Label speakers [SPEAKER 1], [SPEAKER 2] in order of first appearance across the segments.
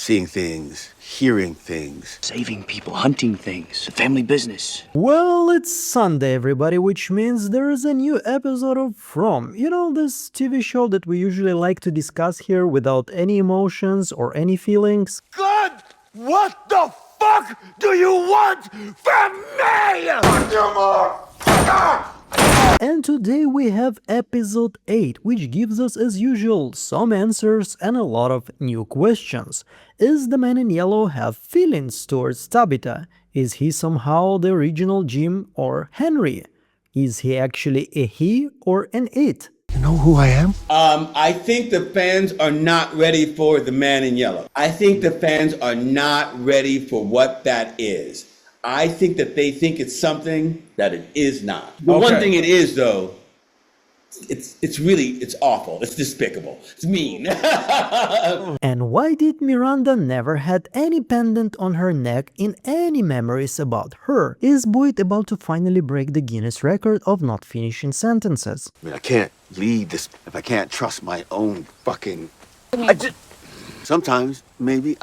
[SPEAKER 1] seeing things, hearing things.
[SPEAKER 2] Saving people, hunting things, family business.
[SPEAKER 3] Well, it's Sunday, everybody, which means there is a new episode of From. You know, this TV show that we usually like to discuss here without any emotions or any feelings.
[SPEAKER 1] God, what the fuck do you want from me?
[SPEAKER 3] And today we have episode 8, which gives us, as usual, some answers and a lot of new questions. Is the man in yellow have feelings towards Tabitha? Is he somehow the original Jim or Henry? Is he actually a he or an it?
[SPEAKER 1] You know who I am?
[SPEAKER 4] I think the fans are not ready for the man in yellow. I think the fans are not ready for what that is. I think that they think it's something that it is not. The one thing it is, though, it's awful. It's despicable. It's mean.
[SPEAKER 3] And why did Miranda never had any pendant on her neck in any memories about her? Is Boyd about to finally break the Guinness record of not finishing sentences?
[SPEAKER 1] I can't lead this if I can't trust my own fucking... Sometimes, maybe,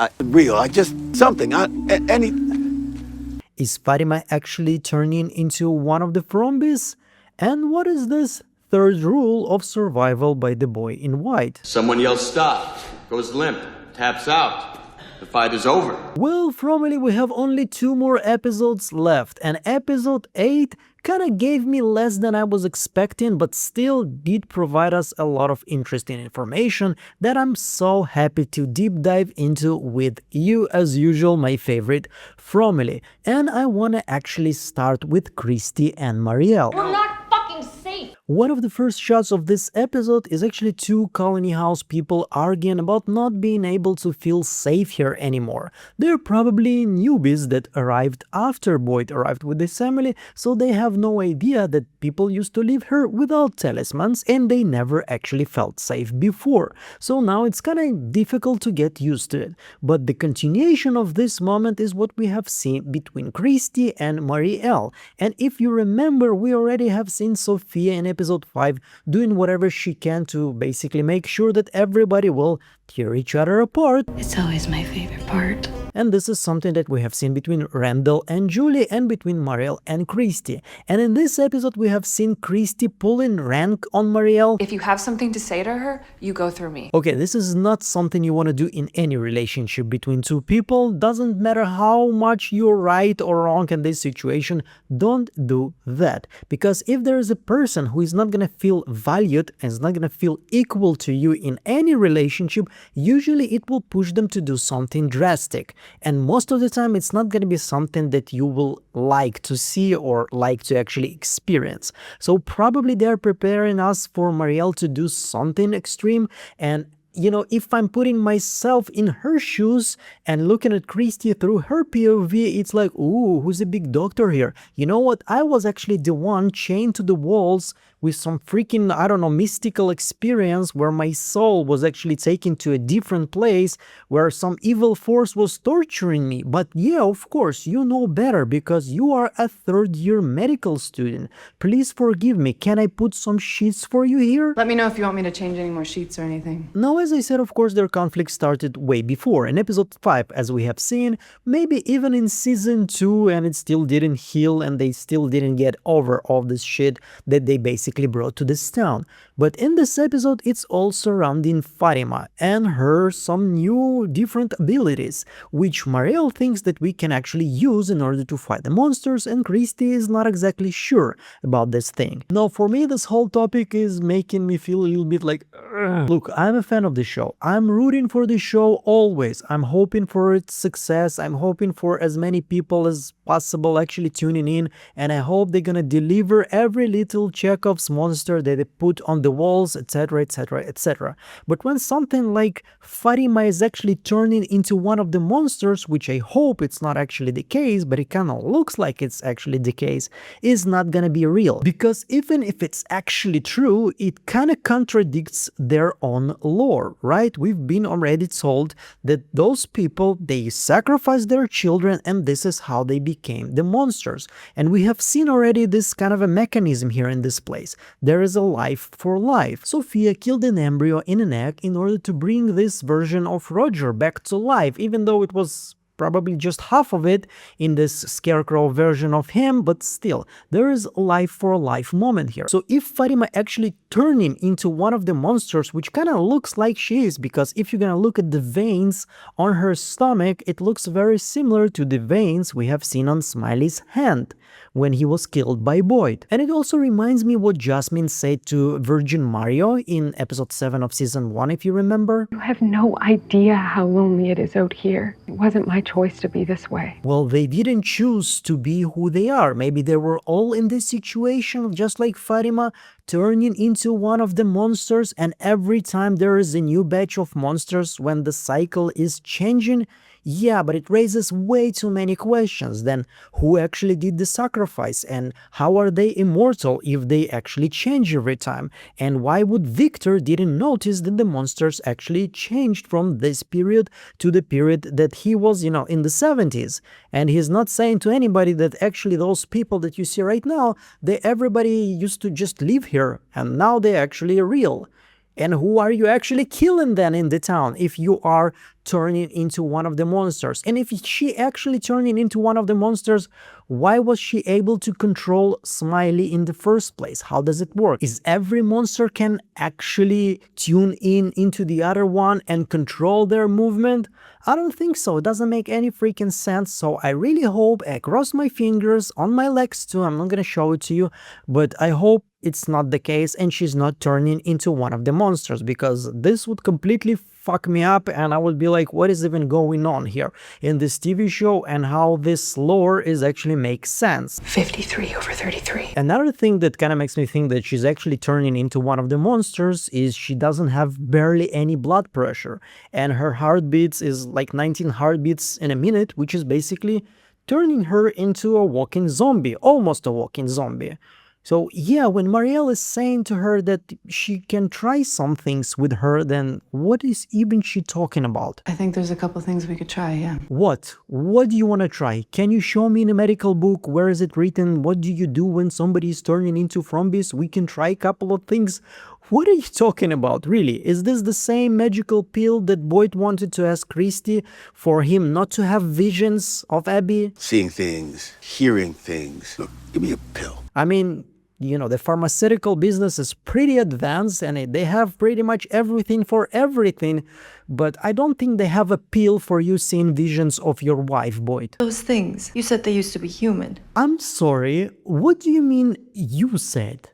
[SPEAKER 3] Is Fatima actually turning into one of the Frombies? And what is this third rule of survival by the boy in white?
[SPEAKER 4] Someone yells stop, goes limp, taps out. The fight is over.
[SPEAKER 3] Well, formally we have only 2 more episodes left, and episode 8 kinda gave me less than I was expecting, but still did provide us a lot of interesting information that I'm so happy to deep dive into with you, as usual, my favorite Fromily. And I wanna actually start with Kristi and Marielle.
[SPEAKER 5] We're not fucking safe!
[SPEAKER 3] One of the first shots of this episode is actually 2 colony house people arguing about not being able to feel safe here anymore. They're probably newbies that arrived after Boyd arrived with his family, so they have no idea that people used to live here without talismans and they never actually felt safe before. So now it's kinda difficult to get used to it. But the continuation of this moment is what we have seen between Kristi and Marielle. And if you remember, we already have seen Sophia in episode 5 doing whatever she can to basically make sure that everybody will tear each other apart.
[SPEAKER 5] It's always my favorite part.
[SPEAKER 3] And this is something that we have seen between Randall and Julie and between Marielle and Kristi. And in this episode we have seen Kristi pulling rank on Marielle.
[SPEAKER 6] If you have something to say to her, you go through me.
[SPEAKER 3] Okay, this is not something you want to do in any relationship between 2 people. Doesn't matter how much you're right or wrong in this situation, don't do that. Because if there is a person who is not gonna feel valued and is not gonna feel equal to you in any relationship, usually it will push them to do something drastic. And most of the time it's not gonna be something that you will like to see or like to actually experience. So probably they're preparing us for Marielle to do something extreme. And you know, if I'm putting myself in her shoes and looking at Kristi through her POV, it's like, ooh, who's a big doctor here? You know what? I was actually the one chained to the walls with some freaking, I don't know, mystical experience where my soul was actually taken to a different place where some evil force was torturing me. But yeah, of course, you know better because you are a 3rd-year medical student. Please forgive me. Can I put some sheets for you here?
[SPEAKER 6] Let me know if you want me to change any more sheets or anything.
[SPEAKER 3] Now, as I said, of course, their conflict started way before, in episode 5, as we have seen, maybe even in season 2, and it still didn't heal and they still didn't get over all this shit that they basically brought to this town. But in this episode, it's all surrounding Fatima and her some new different abilities, which Marielle thinks that we can actually use in order to fight the monsters, and Kristi is not exactly sure about this thing. Now, for me, this whole topic is making me feel a little bit like, ugh. Look, I'm a fan of the show. I'm rooting for the show always. I'm hoping for its success. I'm hoping for as many people as possible actually tuning in, and I hope they're gonna deliver every little Chekhov's monster that they put on the walls, etc, etc, etc. But when something like Fatima is actually turning into one of the monsters, which I hope it's not actually the case, but it kind of looks like it's actually the case, is not gonna be real. Because even if it's actually true, it kind of contradicts their own lore. lore, right? We've been already told that those people, they sacrificed their children and this is how they became the monsters. And we have seen already this kind of a mechanism here in this place. There is a life for life. Sophia killed an embryo in an egg in order to bring this version of Roger back to life, even though it was probably just half of it in this scarecrow version of him, but still, there is a life for life moment here. So if Fatima actually turning into one of the monsters, which kind of looks like she is, because if you're gonna look at the veins on her stomach, it looks very similar to the veins we have seen on Smiley's hand when he was killed by Boyd. And it also reminds me what Jasmine said to Virgin Mario in episode 7 of season 1, if you remember.
[SPEAKER 7] You have no idea how lonely it is out here. It wasn't my choice to be this way.
[SPEAKER 3] Well, they didn't choose to be who they are. Maybe they were all in this situation, just like Fatima, turning into one of the monsters, and every time there is a new batch of monsters when the cycle is changing. Yeah, but it raises way too many questions. Then who actually did the sacrifice, and how are they immortal if they actually change every time? And why would Victor didn't notice that the monsters actually changed from this period to the period that he was, in the 70s? And he's not saying to anybody that actually those people that you see right now, everybody used to just live here and now they're actually real. And who are you actually killing then in the town if you are turning into one of the monsters? And if she actually turning into one of the monsters, why was she able to control Smiley in the first place? How does it work? Is every monster can actually tune into the other one and control their movement? I don't think so. It doesn't make any freaking sense. So I really hope, I cross my fingers on my legs too. I'm not gonna show it to you, but I hope it's not the case and she's not turning into one of the monsters, because this would completely fuck me up and I would be like, what is even going on here in this TV show, and how this lore is actually makes sense.
[SPEAKER 5] 53/33.
[SPEAKER 3] Another thing that kind of makes me think that she's actually turning into one of the monsters is she doesn't have barely any blood pressure, and her heartbeats is like 19 heartbeats in a minute, which is basically turning her into a walking zombie, almost a walking zombie. So yeah, when Marielle is saying to her that she can try some things with her, then what is even she talking about?
[SPEAKER 6] I think there's a couple things we could try, yeah.
[SPEAKER 3] What? What do you want to try? Can you show me in a medical book? Where is it written? What do you do when somebody is turning into Frombies? We can try a couple of things. What are you talking about, really? Is this the same magical pill that Boyd wanted to ask Kristi for him not to have visions of Abby?
[SPEAKER 1] Seeing things, hearing things. Look, give me a pill.
[SPEAKER 3] I mean, the pharmaceutical business is pretty advanced and they have pretty much everything for everything, but I don't think they have a pill for you seeing visions of your wife, Boyd.
[SPEAKER 5] Those things. You said they used to be human.
[SPEAKER 3] I'm sorry, what do you mean you said?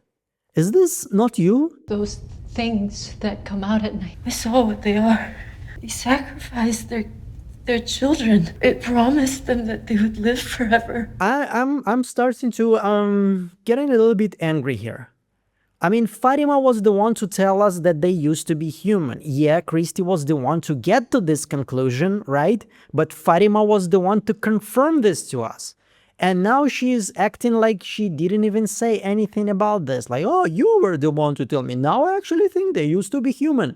[SPEAKER 3] Is this not you?
[SPEAKER 8] Those things that come out at night. I saw what they are. They sacrificed their children. It promised them that they would live forever.
[SPEAKER 3] I'm starting to getting a little bit angry here. I mean, Fatima was the one to tell us that they used to be human. Yeah, Kristi was the one to get to this conclusion, right? But Fatima was the one to confirm this to us. And now she is acting like she didn't even say anything about this. Like, oh, you were the one to tell me. Now I actually think they used to be human.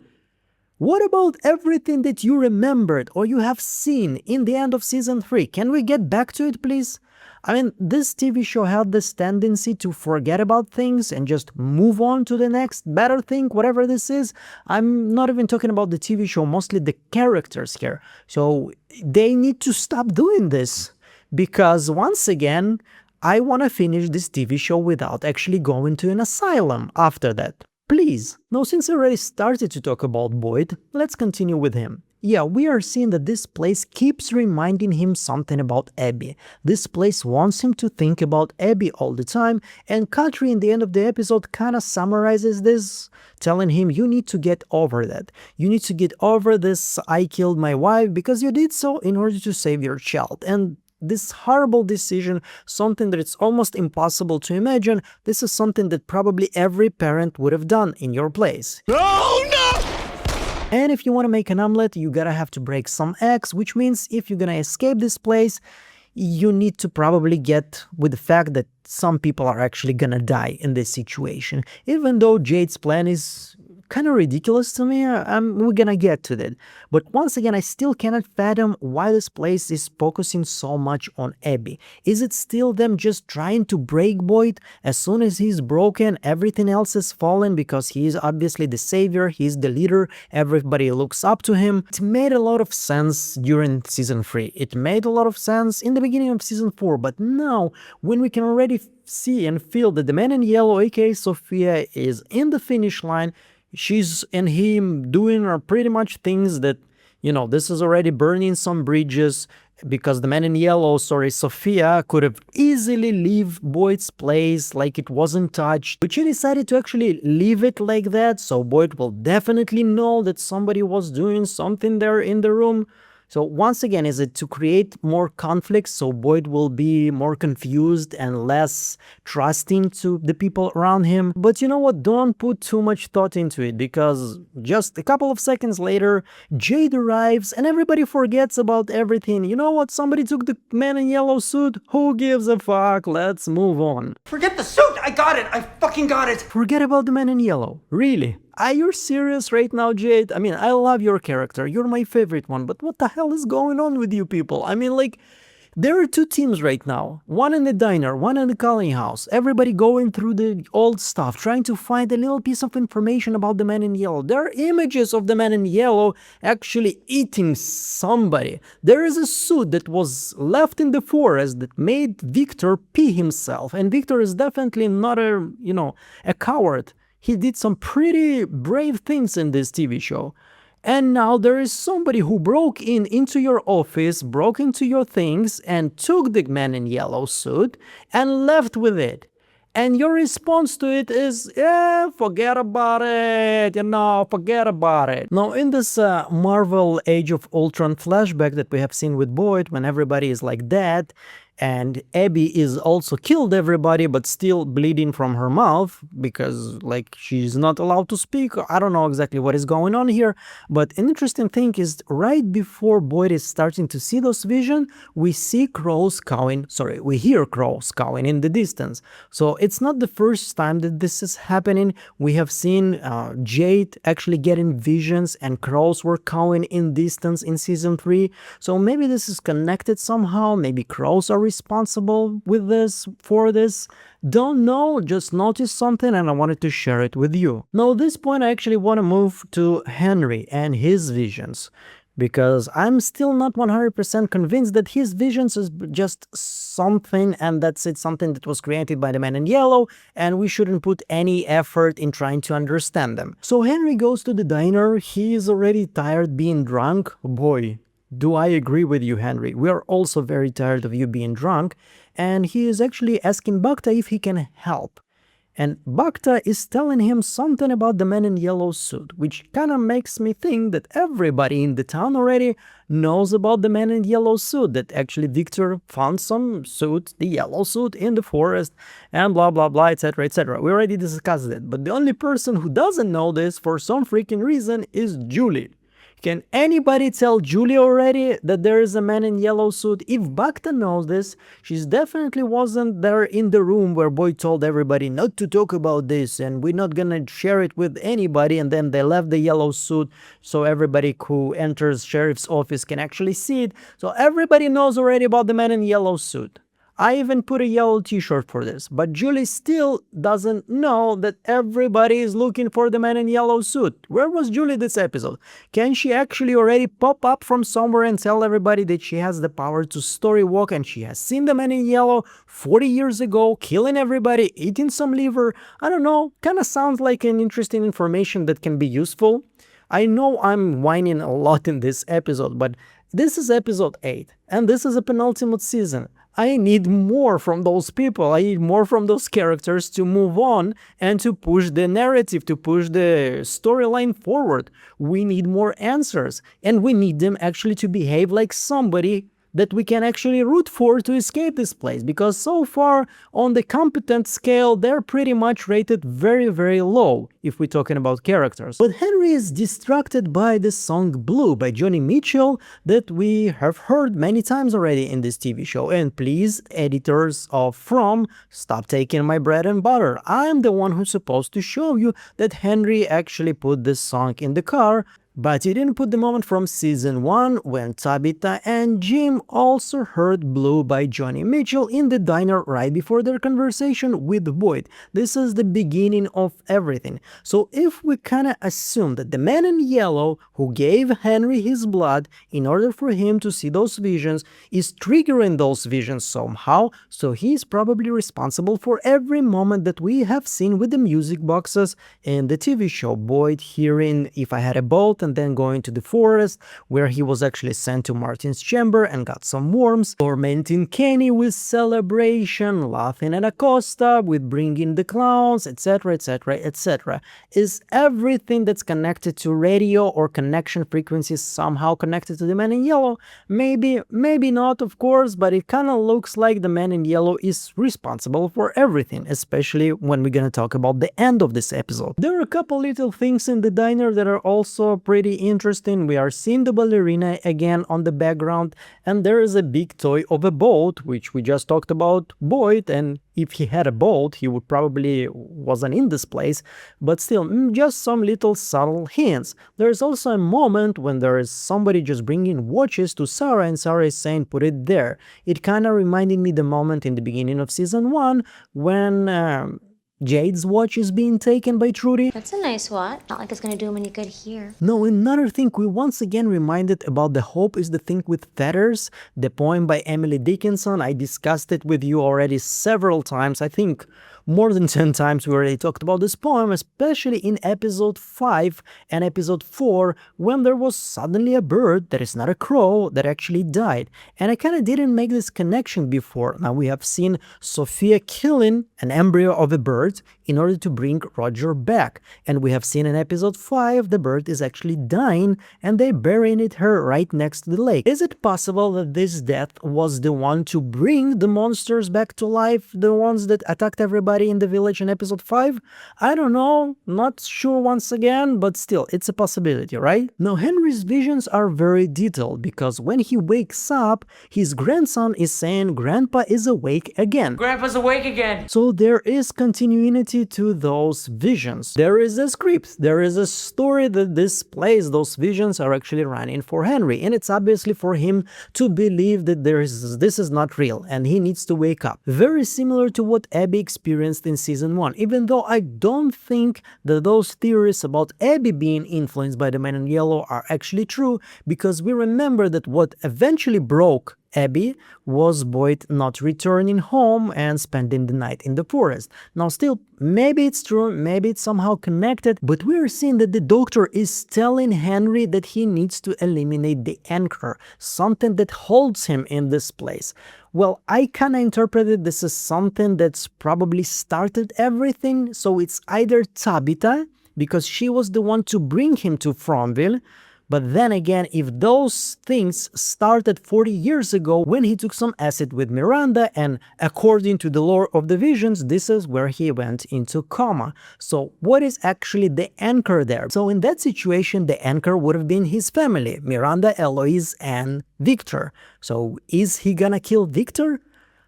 [SPEAKER 3] What about everything that you remembered or you have seen in the end of season 3? Can we get back to it, please? I mean, this TV show had this tendency to forget about things and just move on to the next better thing, whatever this is. I'm not even talking about the TV show, mostly the characters here. So they need to stop doing this. Because once again, I want to finish this TV show without actually going to an asylum after that. Please. Now, since I already started to talk about Boyd, let's continue with him. Yeah, we are seeing that this place keeps reminding him something about Abby. This place wants him to think about Abby all the time, and Katri in the end of the episode kind of summarizes this, telling him you need to get over that. You need to get over this I killed my wife because you did so in order to save your child. And this horrible decision, something that it's almost impossible to imagine, this is something that probably every parent would have done in your place.
[SPEAKER 1] Oh no!
[SPEAKER 3] And if you want to make an omelet, you gotta have to break some eggs, which means if you're gonna escape this place, you need to probably get with the fact that some people are actually gonna die in this situation. Even though Jade's plan is kind of ridiculous to me. We're gonna get to that. But once again, I still cannot fathom why this place is focusing so much on Abby. Is it still them just trying to break Boyd? As soon as he's broken, everything else is fallen because he is obviously the savior, he's the leader, everybody looks up to him. It made a lot of sense during season 3. It made a lot of sense in the beginning of season 4, but now when we can already see and feel that the man in yellow, aka Sophia, is in the finish line, she's and him doing are pretty much things that, this is already burning some bridges, because the man in yellow, Sophia, could have easily leave Boyd's place like it wasn't touched. But she decided to actually leave it like that, so Boyd will definitely know that somebody was doing something there in the room. So once again, is it to create more conflicts so Boyd will be more confused and less trusting to the people around him? But you know what? Don't put too much thought into it, because just a couple of seconds later, Jade arrives and everybody forgets about everything. You know what? Somebody took the man in yellow suit. Who gives a fuck? Let's move on.
[SPEAKER 2] Forget the suit! I got it! I fucking got it!
[SPEAKER 3] Forget about the man in yellow. Really? Are you serious right now, Jade? I mean, I love your character. You're my favorite one. But what the hell is going on with you people? I mean, like, there are two teams right now. One in the diner, one in the calling house. Everybody going through the old stuff, trying to find a little piece of information about the man in yellow. There are images of the man in yellow actually eating somebody. There is a suit that was left in the forest that made Victor pee himself. And Victor is definitely not a coward. He did some pretty brave things in this TV show. And now there is somebody who broke into your office, broke into your things, and took the man in yellow suit and left with it. And your response to it is, forget about it, forget about it. Now, in this Marvel Age of Ultron flashback that we have seen with Boyd, when everybody is like that, and Abby is also killed everybody but still bleeding from her mouth because she's not allowed to speak. I don't know exactly what is going on here, but an interesting thing is right before Boyd is starting to see those visions, we hear crows cawing in the distance. So it's not the first time that this is happening. We have seen Jade actually getting visions and crows were cawing in distance in season 3. So maybe this is connected somehow. Maybe crows are responsible for this. Don't know, just noticed something and I wanted to share it with you. Now at this point I actually want to move to Henry and his visions, because I'm still not 100% convinced that his visions is just something and that's it, something that was created by the man in yellow and we shouldn't put any effort in trying to understand them. So Henry goes to the diner. He is already tired being drunk. Boy, do I agree with you, Henry. We are also very tired of you being drunk. And he is actually asking Bacta if he can help. And Bacta is telling him something about the man in yellow suit, which kind of makes me think that everybody in the town already knows about the man in yellow suit, that actually Victor found some suit, the yellow suit, in the forest, and blah blah blah, etc, etc. We already discussed it, but the only person who doesn't know this for some freaking reason is Julie. Can anybody tell Julie already that there is a man in yellow suit? If Bacta knows this, she definitely wasn't there in the room where Boyd told everybody not to talk about this and we're not gonna share it with anybody, and then they left the yellow suit so everybody who enters sheriff's office can actually see it. So everybody knows already about the man in yellow suit. I even put a yellow t-shirt for this, but Julie still doesn't know that everybody is looking for the man in yellow suit. Where was Julie this episode? Can she actually already pop up from somewhere and tell everybody that she has the power to story walk and she has seen the man in yellow 40 years ago, killing everybody, eating some liver? I don't know, kind of sounds like an interesting information that can be useful. I know I'm whining a lot in this episode, but this is episode 8, and this is a penultimate season. I need more from those people. I need more from those characters to move on and to push the narrative, to push the storyline forward. We need more answers, and we need them actually to behave like somebody that we can actually root for to escape this place, because so far on the competent scale they're pretty much rated very low if we're talking about characters. But Henry is distracted by the song Blue by Joni Mitchell that we have heard many times already in this TV show. And please, editors of From, stop taking my bread and butter. I'm the one who's supposed to show you that Henry actually put this song in the car. But he didn't put the moment from season 1 when Tabitha and Jim also heard Blue by Joni Mitchell in the diner right before their conversation with Boyd. This is the beginning of everything. So if we kinda assume that the man in yellow who gave Henry his blood in order for him to see those visions is triggering those visions somehow, so he's probably responsible for every moment that we have seen with the music boxes in the TV show. Boyd hearing If I Had a Bolt and then going to the forest where he was actually sent to Martin's chamber and got some worms, tormenting Kenny with celebration, laughing at Acosta with bringing the clowns, etc, etc. Is everything that's connected to radio or connection frequencies somehow connected to the man in yellow? Maybe, maybe not, of course, but it kind of looks like the man in yellow is responsible for everything, especially when we're gonna talk about the end of this episode. There are a couple little things in the diner that are also pretty interesting. We are seeing the ballerina again on the background, and there is a big toy of a boat, which we just talked about Boyd, and if he had a boat he would probably wasn't in this place, but still, just some little subtle hints. There's also a moment when there is somebody just bringing watches to Sarah and Sarah is saying put it there. It kind of reminded me the moment in the beginning of season 1 when Jade's watch is being taken by Trudy.
[SPEAKER 9] That's a nice watch. Not like it's gonna do him any good here.
[SPEAKER 3] No, another thing we once again reminded about the hope is the thing with feathers, the poem by Emily Dickinson. I discussed it with you already several times. I think more than 10 times we already talked about this poem, especially in episode 5 and episode 4 when there was suddenly a bird that is not a crow that actually died. And I kind of didn't make this connection before. Now we have seen Sophia killing an embryo of a bird in order to bring Roger back. And we have seen in episode 5 the bird is actually dying and they burying her right next to the lake. Is it possible that this death was the one to bring the monsters back to life, the ones that attacked everybody in the village in episode 5? I don't know, not sure once again, but still, it's a possibility, right? Now, Henry's visions are very detailed because when he wakes up, his grandson is saying Grandpa is awake again.
[SPEAKER 2] Grandpa's awake again.
[SPEAKER 3] So there is continuity to those visions. There is a script, there is a story that displays those visions are actually running for Henry, and it's obviously for him to believe that this is not real and he needs to wake up. Very similar to what Abby experienced in season 1, even though I don't think that those theories about Abby being influenced by the man in yellow are actually true, because we remember that what eventually broke Abby was Boyd not returning home and spending the night in the forest. Now still, maybe it's true, maybe it's somehow connected, but we're seeing that the doctor is telling Henry that he needs to eliminate the anchor, something that holds him in this place. Well, I kinda interpreted this as something that's probably started everything, so it's either Tabitha, because she was the one to bring him to Frombie. But then again, if those things started 40 years ago when he took some acid with Miranda, and according to the lore of the visions, this is where he went into coma. So what is actually the anchor there? So in that situation, the anchor would have been his family, Miranda, Eloise, and Victor. So is he gonna kill Victor?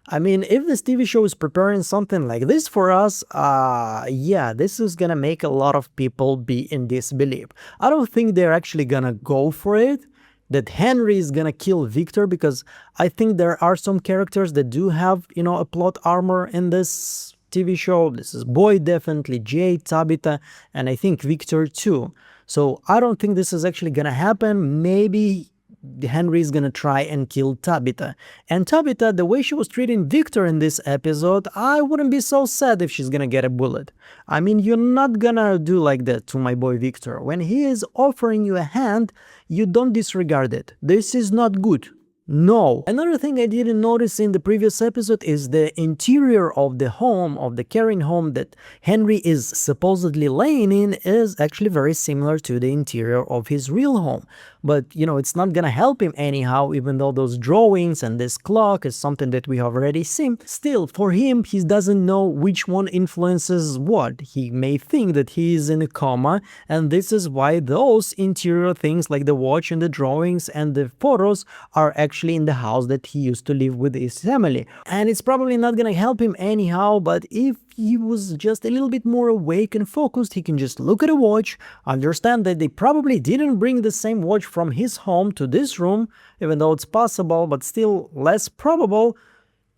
[SPEAKER 3] I mean, if this TV show is preparing something like this for us, yeah, this is gonna make a lot of people be in disbelief. I don't think they're actually gonna go for it, that Henry is gonna kill Victor, because I think there are some characters that do have, you know, a plot armor in this TV show. This is Boyd, definitely, Jade, Tabitha, and I think Victor too. So I don't think this is actually gonna happen. Maybe Henry is gonna try and kill Tabitha. And Tabitha, the way she was treating Victor in this episode, I wouldn't be so sad if she's gonna get a bullet. I mean, you're not gonna do like that to my boy Victor. When he is offering you a hand, you don't disregard it. This is not good. No. Another thing I didn't notice in the previous episode is the interior of the home, of the caring home that Henry is supposedly laying in, is actually very similar to the interior of his real home. but it's not gonna help him anyhow, even though those drawings and this clock is something that we have already seen. Still, for him, he doesn't know which one influences what. He may think that he is in a coma, and this is why those interior things like the watch and the drawings and the photos are actually in the house that he used to live with his family. And it's probably not gonna help him anyhow, but if he was just a little bit more awake and focused, he can just look at a watch, understand that they probably didn't bring the same watch from his home to this room, even though it's possible, but still less probable,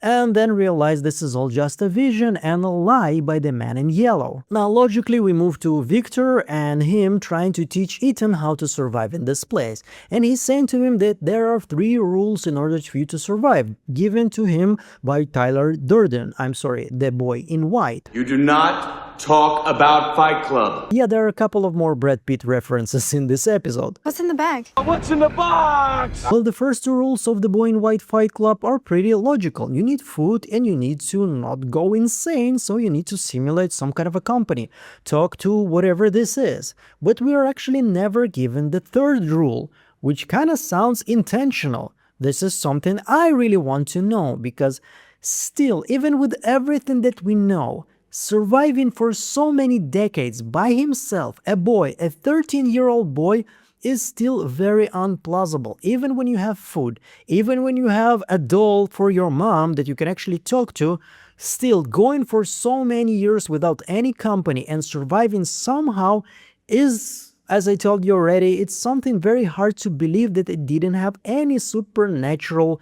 [SPEAKER 3] and then realize this is all just a vision and a lie by the man in yellow. Now logically we move to Victor and him trying to teach Ethan how to survive in this place, and he's saying to him that there are 3 rules in order for you to survive, given to him by Tyler Durden, the boy in white.
[SPEAKER 1] You do not talk about Fight Club.
[SPEAKER 3] Yeah, there are a couple of more Brad Pitt references in this episode.
[SPEAKER 5] What's in the bag?
[SPEAKER 1] What's in the box?
[SPEAKER 3] Well, the first 2 rules of the Boy in White Fight Club are pretty logical. You need food and you need to not go insane, so you need to simulate some kind of a company. Talk to whatever this is. But we are actually never given the 3rd rule, which kind of sounds intentional. This is something I really want to know, because still, even with everything that we know, surviving for so many decades by himself, a 13-year-old boy, is still very unplausible. Even when you have food, even when you have a doll for your mom that you can actually talk to, still going for so many years without any company and surviving somehow is, as I told you already, it's something very hard to believe that it didn't have any supernatural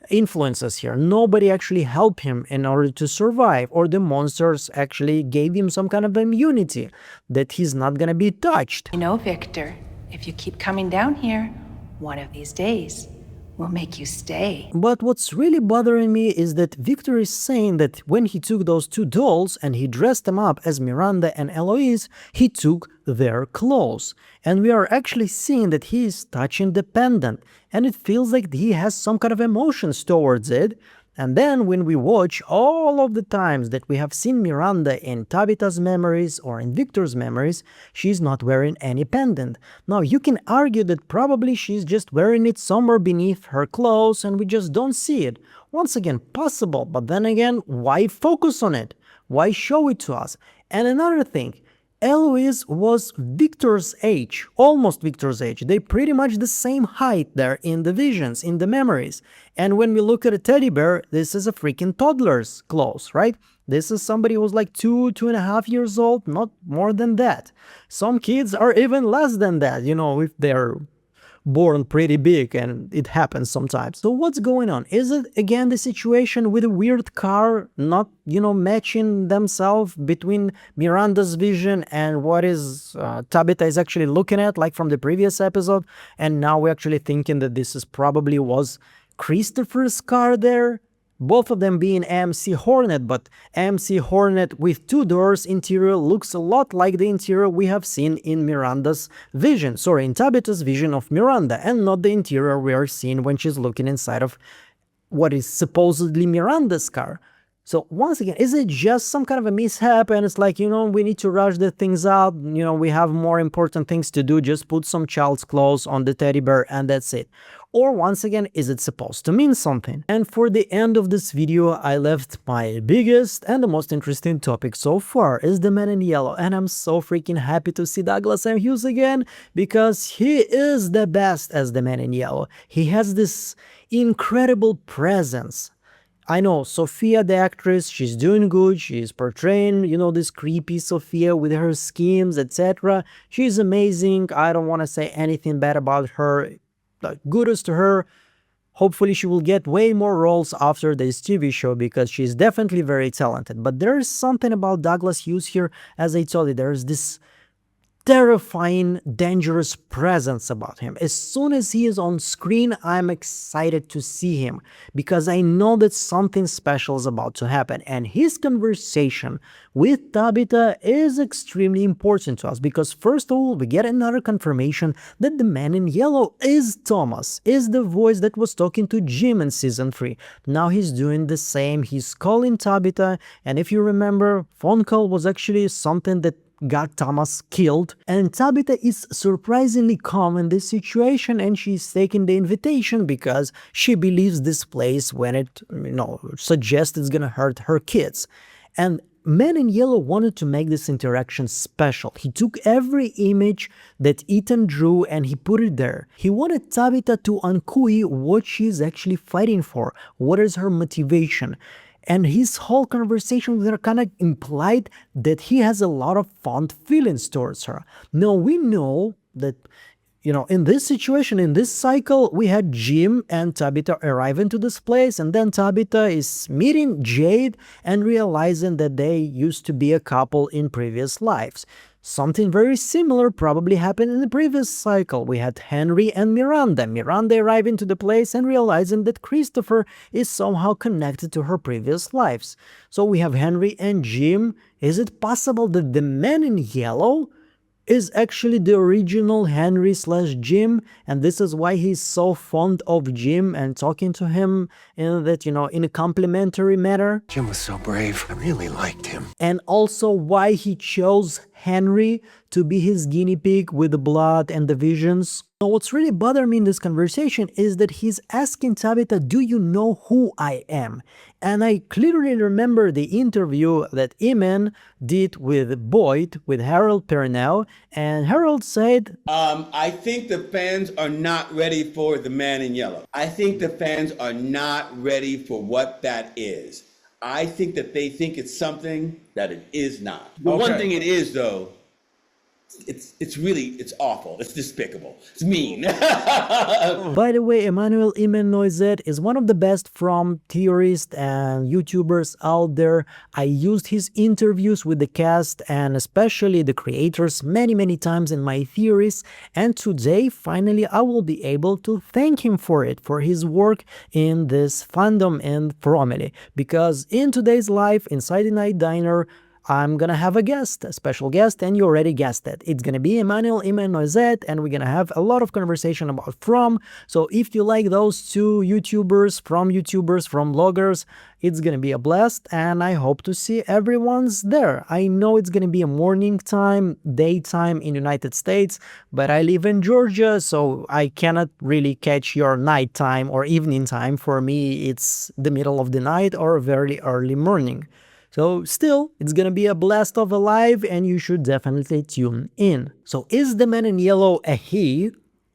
[SPEAKER 3] influences here. Nobody actually helped him in order to survive, or the monsters actually gave him some kind of immunity that he's not gonna be touched.
[SPEAKER 6] Victor, if you keep coming down here, one of these days, we'll make you stay.
[SPEAKER 3] But what's really bothering me is that Victor is saying that when he took those 2 dolls and he dressed them up as Miranda and Eloise, he took their clothes. And we are actually seeing that he is touching the pendant, and it feels like he has some kind of emotions towards it. And then when we watch all of the times that we have seen Miranda in Tabitha's memories or in Victor's memories, she's not wearing any pendant. Now you can argue that probably she's just wearing it somewhere beneath her clothes and we just don't see it. Once again, possible, but then again, why focus on it? Why show it to us? And another thing, Eloise was Victor's age, almost Victor's age. They pretty much the same height there in the visions, in the memories. And when we look at a teddy bear, this is a freaking toddler's clothes, right? This is somebody who's like 2.5 years old, not more than that. Some kids are even less than that, if they're born pretty big, and it happens sometimes. So what's going on? Is it again the situation with a weird car not matching themselves between Miranda's vision and what is Tabitha is actually looking at, like from the previous episode, and now we're actually thinking that this is probably was Christopher's car there? Both of them being AMC Hornet, but AMC Hornet with 2 doors interior looks a lot like the interior we have seen in Miranda's vision, in Tabitha's vision of Miranda, and not the interior we are seeing when she's looking inside of what is supposedly Miranda's car. So once again, is it just some kind of a mishap and it's like, we need to rush the things out, we have more important things to do, just put some child's clothes on the teddy bear and that's it? Or once again, is it supposed to mean something? And for the end of this video, I left my biggest and the most interesting topic so far is the man in yellow, and I'm so freaking happy to see Douglas M. Hughes again, because he is the best as the man in yellow. He has this incredible presence. I know Sophia, the actress, she's doing good, she's portraying, this creepy Sophia with her schemes, etc. She's amazing, I don't want to say anything bad about her. Kudos to her. Hopefully she will get way more roles after this TV show, because she's definitely very talented. But there is something about Douglas Hughes here, as I told you, there's this terrifying, dangerous presence about him. As soon as he is on screen, I'm excited to see him, because I know that something special is about to happen. And his conversation with Tabitha is extremely important to us, because first of all, we get another confirmation that the man in yellow is Thomas, is the voice that was talking to Jim in season 3. Now he's doing the same, he's calling Tabitha, and if you remember, phone call was actually something that got Thomas killed, and Tabitha is surprisingly calm in this situation, and she's taking the invitation because she believes this place when it, suggests it's gonna hurt her kids. And Man in Yellow wanted to make this interaction special. He took every image that Ethan drew and he put it there. He wanted Tabitha to uncover what she's actually fighting for, what is her motivation. And his whole conversation with her kind of implied that he has a lot of fond feelings towards her. Now we know that, in this situation, in this cycle, we had Jim and Tabitha arrive into this place, and then Tabitha is meeting Jade and realizing that they used to be a couple in previous lives. Something very similar probably happened in the previous cycle. We had Henry and Miranda. Miranda arriving to the place and realizing that Christopher is somehow connected to her previous lives. So we have Henry and Jim. Is it possible that the Man in Yellow is actually the original Henry/Jim, and this is why he's so fond of Jim and talking to him in that, in a complimentary manner?
[SPEAKER 1] Jim was so brave. I really liked him.
[SPEAKER 3] And also why he chose Henry to be his guinea pig with the blood and the visions. Now, what's really bothering me in this conversation is that he's asking Tabitha, do you know who I am? And I clearly remember the interview that Eamon did with Boyd, with Harold Perrineau, and Harold said,
[SPEAKER 4] I think the fans are not ready for the Man in Yellow. I think the fans are not ready for what that is. I think that they think it's something that it is not. The one thing it is, though, it's awful. It's despicable. It's mean.
[SPEAKER 3] By the way, Emmanuel Imen Noizet is one of the best From theorists and YouTubers out there. I used his interviews with the cast and especially the creators many times in my theories, and today finally I will be able to thank him for it, for his work in this fandom and Frombie, because in today's life inside the Night Diner I'm gonna have a guest, a special guest, and you already guessed it. It's gonna be Emmanuel Imen Noizet, and we're gonna have a lot of conversation about From. So if you like those two YouTubers, From bloggers, it's gonna be a blast, and I hope to see everyone's there. I know it's gonna be a morning time, daytime in United States, but I live in Georgia, so I cannot really catch your nighttime or evening time. For me, it's the middle of the night or very early morning. So still, it's gonna be a blast of a live, and you should definitely tune in. So is the Man in Yellow a he,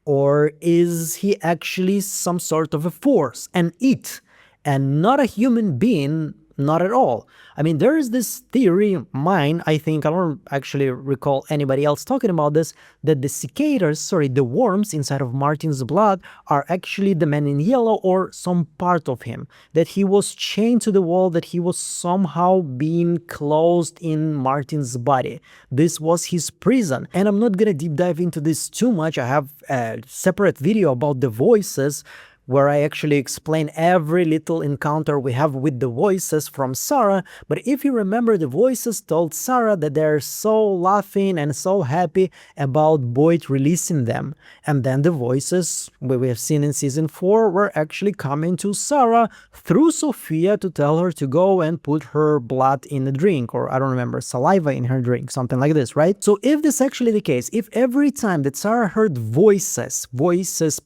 [SPEAKER 3] or is he actually some sort of a force, an it, and not a human being? Not at all. I mean, there is this theory, mine, I think, I don't actually recall anybody else talking about this, that the cicadas, the worms inside of Martin's blood are actually the Man in Yellow or some part of him. That he was chained to the wall, that he was somehow being closed in Martin's body. This was his prison. And I'm not gonna deep dive into this too much. I have a separate video about the voices, where I actually explain every little encounter we have with the voices from Sarah. But if you remember, the voices told Sarah that they're so laughing and so happy about Boyd releasing them. And then the voices we have seen in season 4 were actually coming to Sarah through Sophia to tell her to go and put her blood in a drink, or I don't remember, saliva in her drink, something like this, right? So if this is actually the case, if every time that Sarah heard voices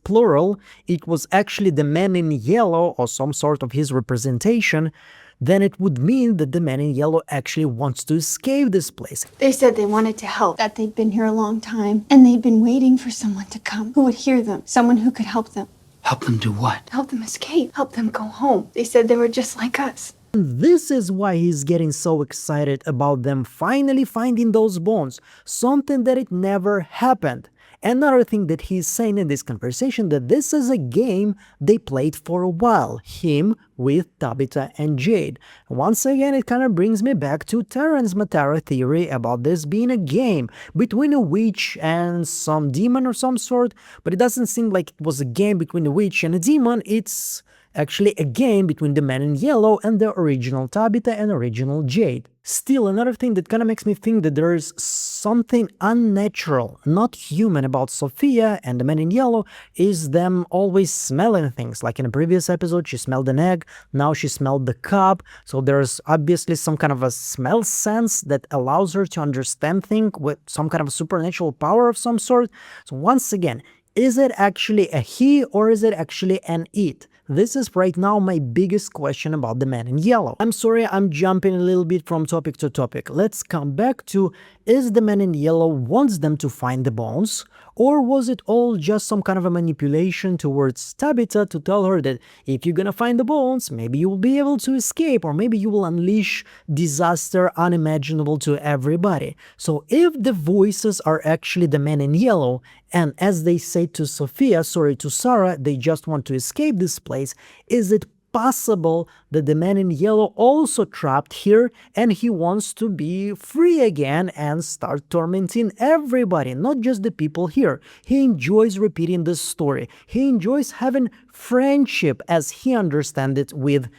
[SPEAKER 3] plural, it was actually the Man in Yellow or some sort of his representation, then it would mean that the Man in Yellow actually wants to escape this place.
[SPEAKER 10] They said they wanted to help, that they'd been here a long time, and they'd been waiting for someone to come who would hear them, someone who could help them.
[SPEAKER 2] Help them do what?
[SPEAKER 10] Help them escape, help them go home. They said they were just like us.
[SPEAKER 3] This is why he's getting so excited about them finally finding those bones, something that it never happened. Another thing that he's saying in this conversation, that this is a game they played for a while, him with Tabitha and Jade. Once again, it kind of brings me back to Terence Matara theory about this being a game between a witch and some demon or some sort, but it doesn't seem like it was a game between a witch and a demon. It's actually a game between the man in yellow and the original Tabitha and original Jade. Still, another thing that kind of makes me think that there's something unnatural, not human about Sophia and the man in yellow is them always smelling things. Like in a previous episode, she smelled an egg, now she smelled the cup. So there's obviously some kind of a smell sense that allows her to understand things with some kind of supernatural power of some sort. So once again, is it actually a he or is it actually an it? This is right now my biggest question about the man in yellow. I'm sorry, I'm jumping a little bit from topic to topic. Let's come back to, is the man in yellow wants them to find the bones? Or was it all just some kind of a manipulation towards Tabitha to tell her that if you're gonna find the bones, maybe you will be able to escape, or maybe you will unleash disaster unimaginable to everybody. So if the voices are actually the man in yellow, and as they say to Sophia, sorry, to Sarah, they just want to escape this place, is it possible that the man in yellow also trapped here and he wants to be free again and start tormenting everybody, not just the people here? He enjoys repeating this story. He enjoys having friendship as he understands it with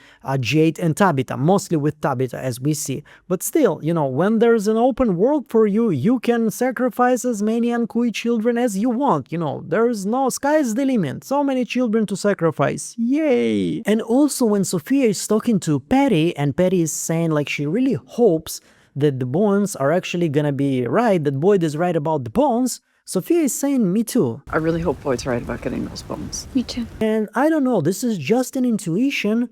[SPEAKER 3] Jade and Tabitha, mostly with Tabitha as we see. But still, you know, when there's an open world for you, you can sacrifice as many uncoy children as you want. You know, there's no, sky's the limit. So many children to sacrifice. Yay! And also when Sophia is talking to Patty and Patty is saying like she really hopes that the bones are actually gonna be right, that Boyd is right about the bones, Sophia is saying, me too.
[SPEAKER 11] I really hope Boyd's right about getting those bones.
[SPEAKER 10] Me too.
[SPEAKER 3] And I don't know, this is just an intuition,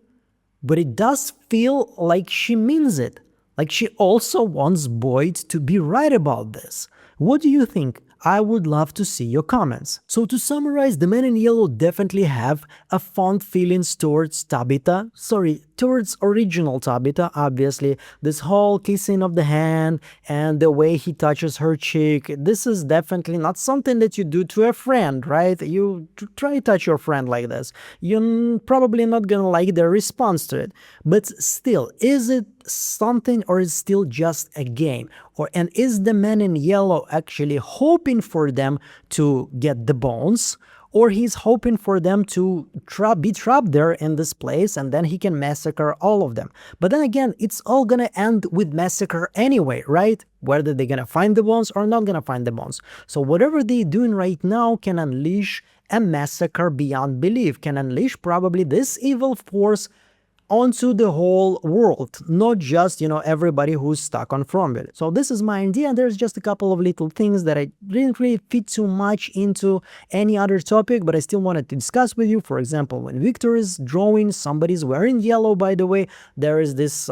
[SPEAKER 3] but it does feel like she means it. Like she also wants Boyd to be right about this. What do you think? I would love to see your comments. So to summarize, the men in yellow definitely have a fond feelings towards Tabitha. Sorry, towards original Tabitha, obviously. This whole kissing of the hand and the way he touches her cheek, this is definitely not something that you do to a friend, right? You try to touch your friend like this. You're probably not gonna like their response to it. But still, is it something or is it still just a game? And is the man in yellow actually hoping for them to get the bones? Or he's hoping for them to be trapped there in this place and then he can massacre all of them. But then again, it's all gonna end with massacre anyway, right? Whether they're gonna find the bones or not gonna find the bones. So whatever they're doing right now can unleash a massacre beyond belief, can unleash probably this evil force onto the whole world, not just, you know, everybody who's stuck on Frombie. So this is my idea, and there's just a couple of little things that I didn't really fit too much into any other topic, but I still wanted to discuss with you. For example, when Victor is drawing, somebody's wearing yellow, by the way. There is this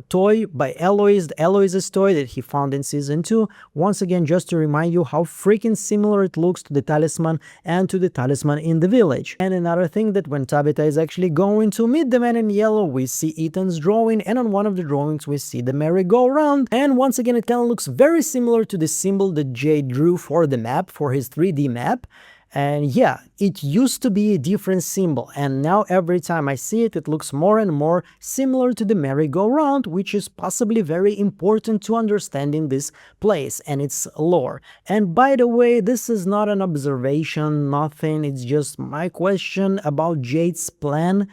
[SPEAKER 3] toy by Eloise, Eloise's toy that he found in season 2. Once again, just to remind you how freaking similar it looks to the talisman and to the talisman in the village. And another thing, that when Tabitha is actually going to meet the man in yellow, we see Ethan's drawing, and on one of the drawings we see the merry-go-round, and once again it kind of looks very similar to the symbol that Jade drew for the map, for his 3D map. And yeah, it used to be a different symbol, and now every time I see it, it looks more and more similar to the merry-go-round, which is possibly very important to understanding this place and its lore. And by the way, this is not an observation, nothing, it's just my question about Jade's plan.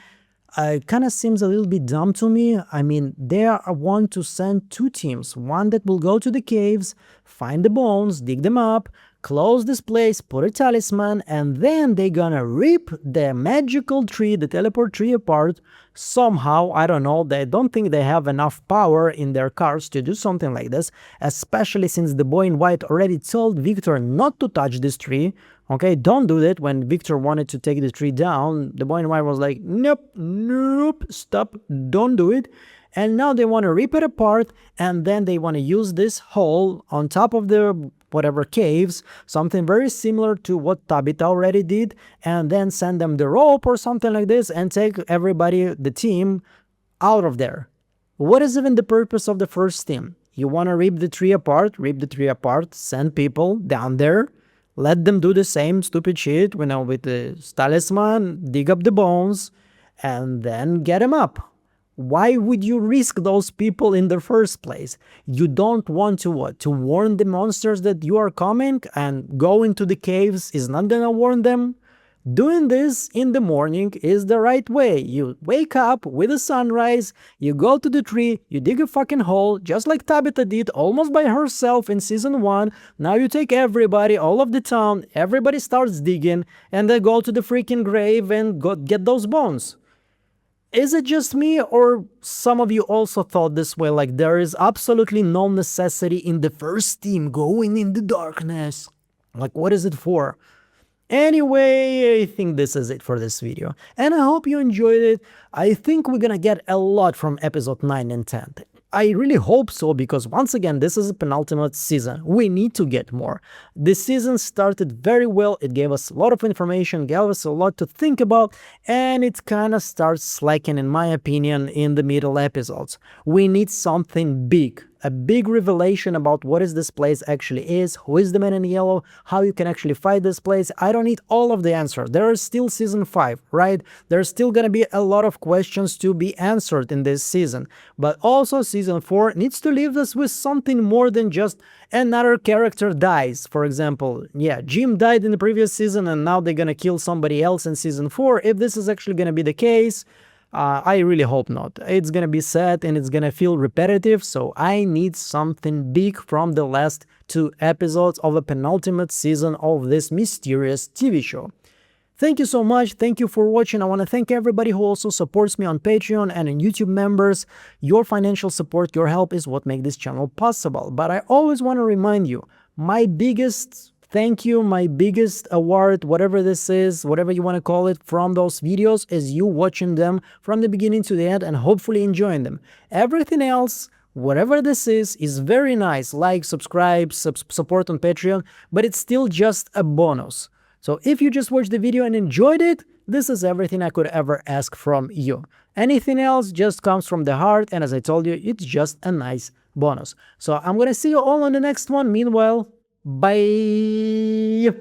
[SPEAKER 3] It kind of seems a little bit dumb to me. I mean, they want to send 2 teams, one that will go to the caves, find the bones, dig them up, close this place, put a talisman, and then they're gonna rip the magical tree, the teleport tree apart somehow. I don't know, they don't think they have enough power in their cars to do something like this, especially since the boy in white already told Victor not to touch this tree. Okay, don't do that. When Victor wanted to take the tree down, the boy in white was like, nope, nope, stop, don't do it. And now they want to rip it apart, and then they want to use this hole on top of the whatever caves, something very similar to what Tabitha already did, and then send them the rope or something like this and take everybody, the team, out of there. What is even the purpose of the first team? You want to rip the tree apart, send people down there, let them do the same stupid shit, you know, with the talisman, dig up the bones, and then get them up. Why would you risk those people in the first place? You don't want to what? To warn the monsters that you are coming, and go into the caves is not gonna warn them? Doing this in the morning is the right way. You wake up with the sunrise, you go to the tree, you dig a fucking hole, just like Tabitha did almost by herself in season 1. Now you take everybody, all of the town, everybody starts digging, and they go to the freaking grave and get those bones. Is it just me, or some of you also thought this way, like there is absolutely no necessity in the first team going in the darkness? Like, what is it for? Anyway, I think this is it for this video, and I hope you enjoyed it. I think we're gonna get a lot from episode 9 and 10. I really hope so, because once again, this is a penultimate season. We need to get more. This season started very well, it gave us a lot of information, gave us a lot to think about, and it kind of starts slacking, in my opinion, in the middle episodes. We need something big. A big revelation about what is this place actually is, who is the man in yellow, how you can actually fight this place. I don't need all of the answers. There is still season 5, right? There's still gonna be a lot of questions to be answered in this season. But also season 4 needs to leave us with something more than just another character dies. For example, yeah, Jim died in the previous season and now they're gonna kill somebody else in season 4. If this is actually gonna be the case, I really hope not. It's gonna be sad and it's gonna feel repetitive, so I need something big from the last 2 episodes of the penultimate season of this mysterious TV show. Thank you so much, thank you for watching. I want to thank everybody who also supports me on Patreon and in YouTube members. Your financial support, your help is what makes this channel possible. But I always want to remind you, my biggest thank you, my biggest award, whatever this is, whatever you want to call it, from those videos is you watching them from the beginning to the end and hopefully enjoying them. Everything else, whatever this is very nice. Like, subscribe, support on Patreon, but it's still just a bonus. So if you just watched the video and enjoyed it, this is everything I could ever ask from you. Anything else just comes from the heart, and as I told you, it's just a nice bonus. So I'm gonna see you all on the next one. Meanwhile, bye.